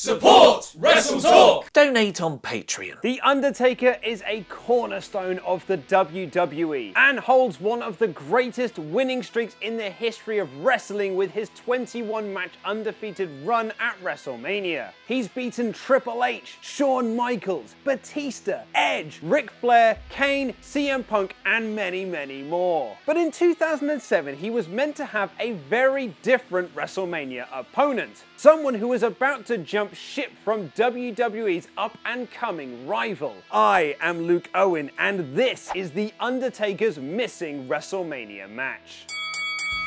Support WrestleTalk! Donate on Patreon. The Undertaker is a cornerstone of the WWE and holds one of the greatest winning streaks in the history of wrestling with his 21-match undefeated run at WrestleMania. He's beaten Triple H, Shawn Michaels, Batista, Edge, Ric Flair, Kane, CM Punk, and many, many more. But in 2007, he was meant to have a very different WrestleMania opponent. Someone who was about to jump ship from WWE's up-and-coming rival. I am Luke Owen, and this is The Undertaker's missing WrestleMania match.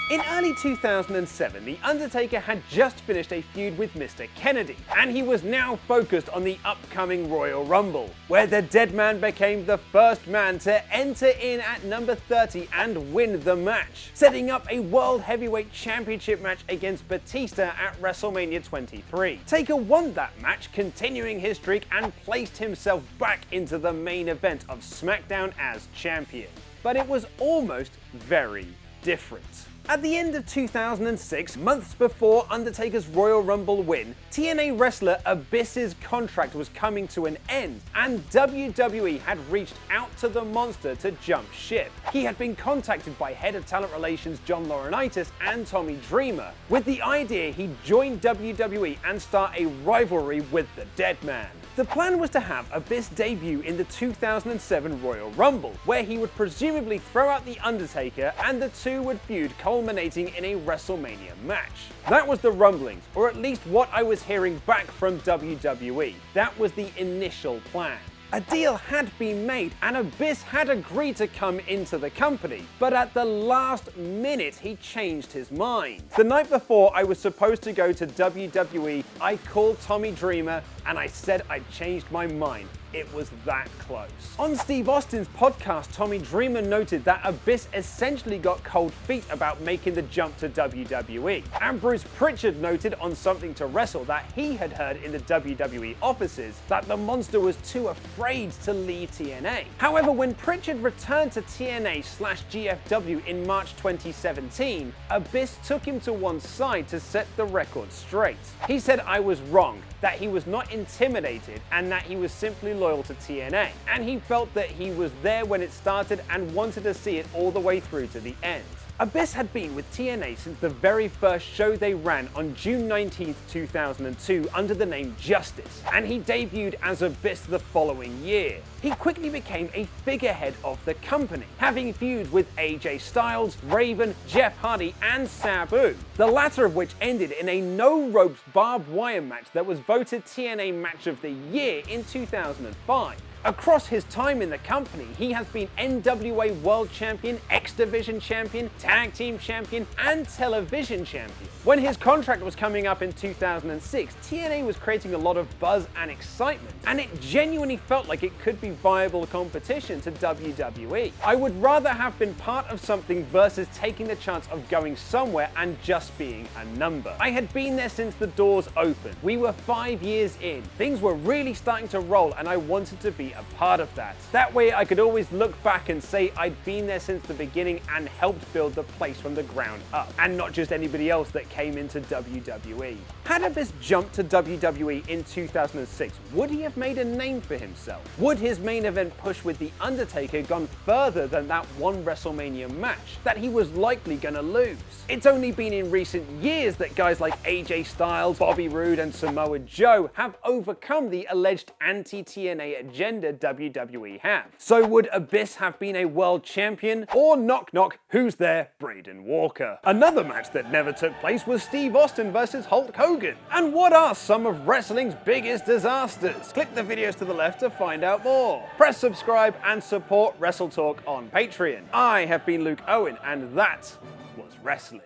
In early 2007, The Undertaker had just finished a feud with Mr. Kennedy, and he was now focused on the upcoming Royal Rumble, where the dead man became the first man to enter in at number 30 and win the match, setting up a World Heavyweight Championship match against Batista at WrestleMania 23. Taker won that match, continuing his streak, and placed himself back into the main event of SmackDown as champion. But it was almost very different. At the end of 2006, months before Undertaker's Royal Rumble win, TNA wrestler Abyss's contract was coming to an end, and WWE had reached out to the monster to jump ship. He had been contacted by head of talent relations John Laurinaitis and Tommy Dreamer, with the idea he'd join WWE and start a rivalry with the Dead Man. The plan was to have Abyss debut in the 2007 Royal Rumble, where he would presumably throw out The Undertaker and the two would feud, culminating in a WrestleMania match. That was the rumblings, or at least what I was hearing back from WWE. That was the initial plan. A deal had been made and Abyss had agreed to come into the company, but at the last minute he changed his mind. The night before I was supposed to go to WWE, I called Tommy Dreamer and I said I'd changed my mind. It was that close. On Steve Austin's podcast, Tommy Dreamer noted that Abyss essentially got cold feet about making the jump to WWE. And Bruce Pritchard noted on Something to Wrestle that he had heard in the WWE offices that the monster was too afraid to leave TNA. However, when Pritchard returned to TNA/GFW in March 2017, Abyss took him to one side to set the record straight. He said I was wrong, that he was not intimidated and that he was simply loyal to TNA, and he felt that he was there when it started and wanted to see it all the way through to the end. Abyss had been with TNA since the very first show they ran on June 19, 2002 under the name Justice, and he debuted as Abyss the following year. He quickly became a figurehead of the company, having feuds with AJ Styles, Raven, Jeff Hardy, and Sabu, the latter of which ended in a no-ropes barbed wire match that was voted TNA Match of the Year in 2005. Across his time in the company, he has been NWA World Champion, X Division Champion, Tag Team Champion, and Television Champion. When his contract was coming up in 2006, TNA was creating a lot of buzz and excitement, and it genuinely felt like it could be viable competition to WWE. I would rather have been part of something versus taking the chance of going somewhere and just being a number. I had been there since the doors opened. We were 5 years in. Things were really starting to roll, and I wanted to be a part of that. That way I could always look back and say I'd been there since the beginning and helped build the place from the ground up, and not just anybody else that came into WWE. Had Abyss jumped to WWE in 2006, would he have made a name for himself? Would his main event push with The Undertaker gone further than that one WrestleMania match that he was likely gonna lose? It's only been in recent years that guys like AJ Styles, Bobby Roode, and Samoa Joe have overcome the alleged anti-TNA agenda WWE have. So would Abyss have been a world champion? Or knock knock, who's there? Braden Walker. Another match that never took place was Steve Austin versus Hulk Hogan. And what are some of wrestling's biggest disasters? Click the videos to the left to find out more. Press subscribe and support WrestleTalk on Patreon. I have been Luke Owen, and that was wrestling.